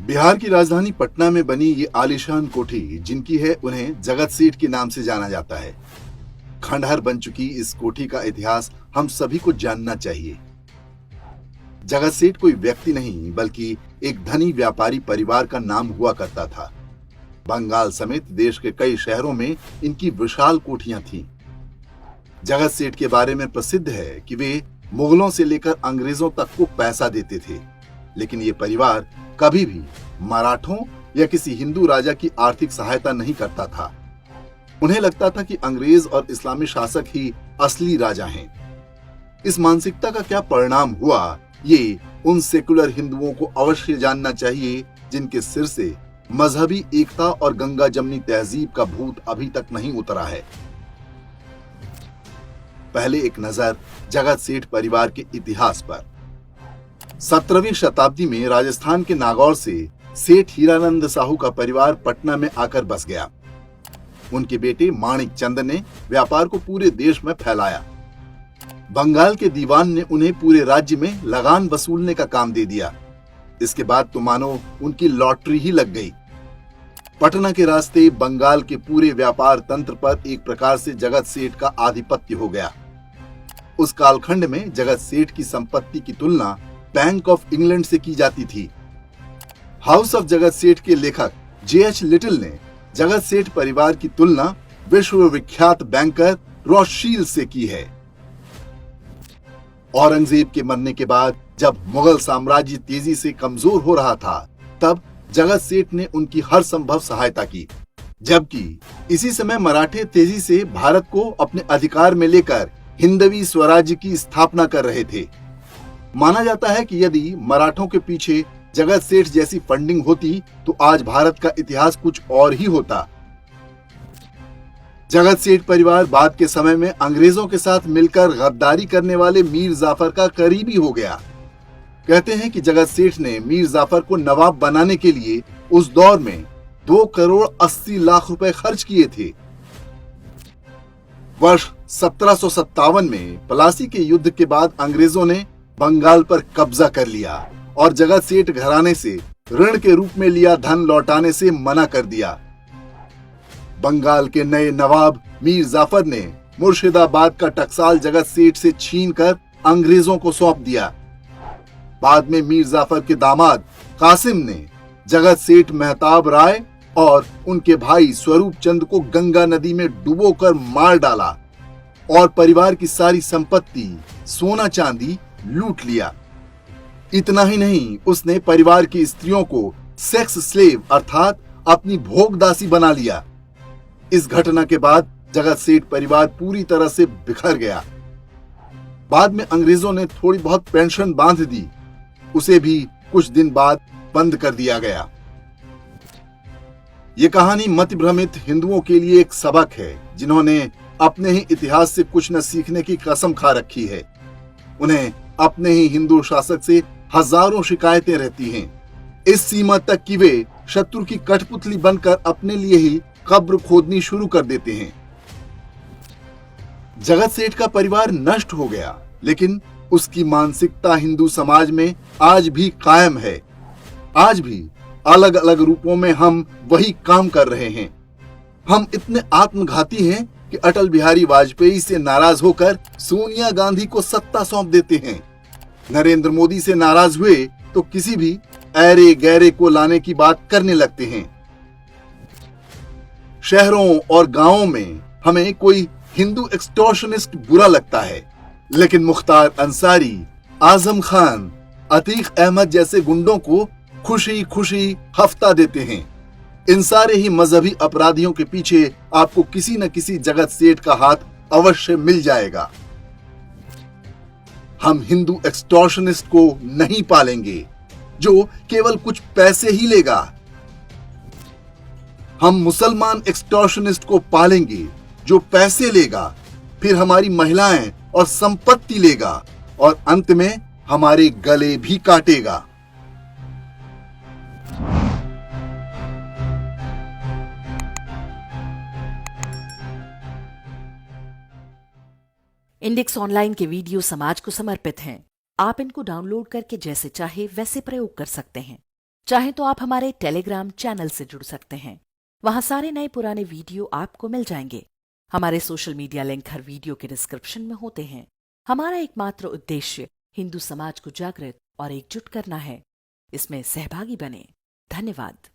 बिहार की राजधानी पटना में बनी ये आलीशान कोठी जिनकी है, उन्हें जगत सेठ के नाम से जाना जाता है। खंडहर बन चुकी इस कोठी का इतिहास हम सभी को जानना चाहिए। जगत सेठ कोई व्यक्ति नहीं बल्कि एक धनी व्यापारी परिवार का नाम हुआ करता था। बंगाल समेत देश के कई शहरों में इनकी विशाल कोठियां थीं। जगत सेठ के बारे में प्रसिद्ध है कि वे मुगलों से लेकर अंग्रेजों तक को पैसा देते थे, लेकिन ये परिवार कभी भी मराठों या किसी हिंदू राजा की आर्थिक सहायता नहीं करता था। उन्हें लगता था कि अंग्रेज और इस्लामी शासक ही असली राजा हैं। इस मानसिकता का क्या परिणाम हुआ, ये उन सेकुलर हिंदुओं को अवश्य जानना चाहिए जिनके सिर से मजहबी एकता और गंगा जमनी तहजीब का भूत अभी तक नहीं उतरा है। पहले एक नजर जगत सेठ परिवार के इतिहास पर। 17वीं शताब्दी में राजस्थान के नागौर से सेठ हीरानंद साहू का परिवार पटना में आकर बस गया। उनके बेटे माणिक चंद ने व्यापार को पूरे देश में फैलाया। बंगाल के दीवान ने उन्हें पूरे राज्य में लगान वसूलने का काम दे दिया। इसके बाद तो मानो उनकी लॉटरी ही लग गई। पटना के रास्ते बंगाल के पूरे व्यापार तंत्र पर एक प्रकार से जगत सेठ का आधिपत्य हो गया। उस कालखंड में जगत सेठ की संपत्ति की तुलना बैंक ऑफ इंग्लैंड से की जाती थी। हाउस ऑफ जगत सेठ के लेखक J.H. लिटिल ने जगत सेठ परिवार की तुलना विश्व विख्यात बैंकर रॉथशील्ड से की है। औरंगजेब के मरने के बाद जब मुगल साम्राज्य तेजी से कमजोर हो रहा था, तब जगत सेठ ने उनकी हर संभव सहायता की, जबकि इसी समय मराठे तेजी से भारत को अपने अधिकार में लेकर हिंदवी स्वराज्य की स्थापना कर रहे थे। माना जाता है कि यदि मराठों के पीछे जगत सेठ जैसी फंडिंग होती तो आज भारत का इतिहास कुछ और ही होता। जगत सेठ परिवार बाद के समय में अंग्रेजों के साथ मिलकर गद्दारी करने वाले मीर जाफर का करीबी हो गया। कहते हैं कि जगत सेठ ने मीर जाफर को नवाब बनाने के लिए उस दौर में 2 करोड़ 80 लाख रुपए खर्च किए थे। वर्ष 1757 में प्लासी के युद्ध के बाद अंग्रेजों ने बंगाल पर कब्जा कर लिया और जगत सेठ घराने से ऋण के रूप में लिया धन लौटाने से मना कर दिया। बंगाल के नए नवाब मीर जाफर ने मुर्शिदाबाद का टकसाल जगत सेठ से छीनकर अंग्रेजों को सौंप दिया। बाद में मीर जाफर के दामाद कासिम ने जगत सेठ मेहताब राय और उनके भाई स्वरूप चंद को गंगा नदी में डुबोकर मार डाला और परिवार की सारी संपत्ति, सोना चांदी लूट लिया। इतना ही नहीं, उसने परिवार की स्त्रियों को सेक्स स्लेव अर्थात अपनी भोगदासी बना लिया। इस घटना के बाद जगत सेठ परिवार पूरी तरह से बिखर गया। बाद में अंग्रेजों ने थोड़ी बहुत पेंशन बांध दी, उसे भी कुछ दिन बाद बंद कर दिया गया। ये कहानी मति भ्रमित हिंदुओं के लिए एक सबक है, जिन्होंने अपने ही इतिहास से कुछ न सीखने की कसम खा रखी है। उन्हें अपने ही हिंदू शासक से हजारों शिकायतें रहती हैं, इस सीमा तक कि वे शत्रु की कठपुतली बनकर अपने लिए ही कब्र खोदनी शुरू कर देते हैं। जगत सेठ का परिवार नष्ट हो गया, लेकिन उसकी मानसिकता हिंदू समाज में आज भी कायम है। आज भी अलग अलग रूपों में हम वही काम कर रहे हैं। हम इतने आत्मघाती हैं कि अटल बिहारी वाजपेयी से नाराज होकर सोनिया गांधी को सत्ता सौंप देते हैं। नरेंद्र मोदी से नाराज हुए तो किसी भी ऐरे गैरे को लाने की बात करने लगते हैं। शहरों और गांवों में हमें कोई हिंदू एक्सटॉर्शनिस्ट बुरा लगता है, लेकिन मुख्तार अंसारी, आजम खान, अतीक अहमद जैसे गुंडों को खुशी खुशी हफ्ता देते हैं। इन सारे ही मजहबी अपराधियों के पीछे आपको किसी न किसी जगत सेठ का हाथ अवश्य मिल जाएगा। हम हिंदू एक्सटॉर्शनिस्ट को नहीं पालेंगे जो केवल कुछ पैसे ही लेगा। हम मुसलमान एक्सटॉर्शनिस्ट को पालेंगे जो पैसे लेगा, फिर हमारी महिलाएं और संपत्ति लेगा और अंत में हमारे गले भी काटेगा। इंडेक्स ऑनलाइन के वीडियो समाज को समर्पित हैं। आप इनको डाउनलोड करके जैसे चाहे वैसे प्रयोग कर सकते हैं। चाहे तो आप हमारे टेलीग्राम चैनल से जुड़ सकते हैं। वहां सारे नए पुराने वीडियो आपको मिल जाएंगे। हमारे सोशल मीडिया लिंक हर वीडियो के डिस्क्रिप्शन में होते हैं। हमारा एकमात्र उद्देश्य हिंदू समाज को जागृत और एकजुट करना है। इसमें सहभागी बने। धन्यवाद।